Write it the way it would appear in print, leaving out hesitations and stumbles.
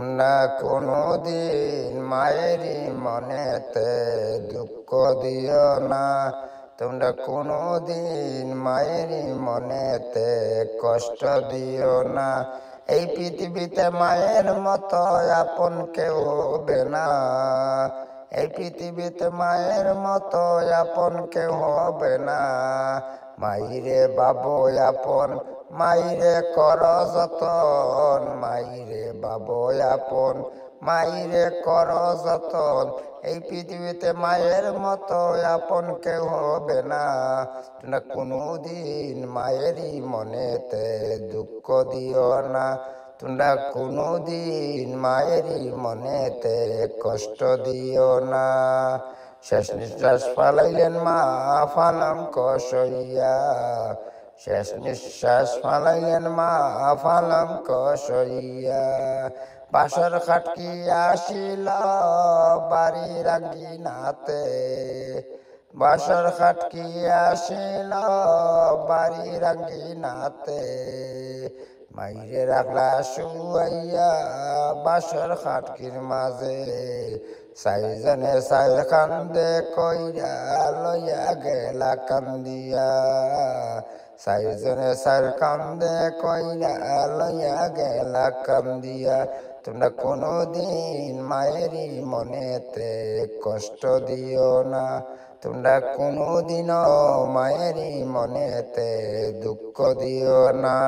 তোমরা কোনোদিন মায়েরই মনেতে দুঃখ দিও না, তোমরা কোনোদিন মায়েরই মনেতে কষ্ট দিও না। এই পৃথিবীতে মায়ের মতো আপন কেউ হবে না, এই পৃথিবীতে মায়ের মতো আপন কেউ হবে না। মাইরে বাবু আপন, মাইরে কর যতন, মাইরে বাবু আপন, মাইরে কর যতন। এই পৃথিবীতে মায়ের মতো আপন কেউ হবে না। তোমরা কোনোদিন মায়েরই মনেতে দুঃখ দিও না, তোমরা কোনোদিন মায়েরই মনেতে কষ্ট দিও না। শেষ নিঃশ্বাস ফালাইলেন মা ফালাঙ্ক সইয়া, শেষ নিঃশ্বাস ফালাইলেন মা ফালাঙ্ক সইয়া। বাসর খাটকি আসিল বাড়ির আঙ্গিনাতে, বাসর খাটকি আসিল বাড়ির আঙ্গিনাতে। মাইরে রাখলা শুয়াইয়া বাসর খাটকির মাঝে, সাইজনে সাইল কান্দে কইরা লইয়া গেলা কান্দিয়া, সাইজনে সাইল কান্দে কইরা লইয়া গেলা কান্দিয়া। তোমরা কোনোদিন মায়েরই মনেতে কষ্ট দিও না, তোমরা কোনোদিনও মায়েরই মনেতে দুঃখ দিও না।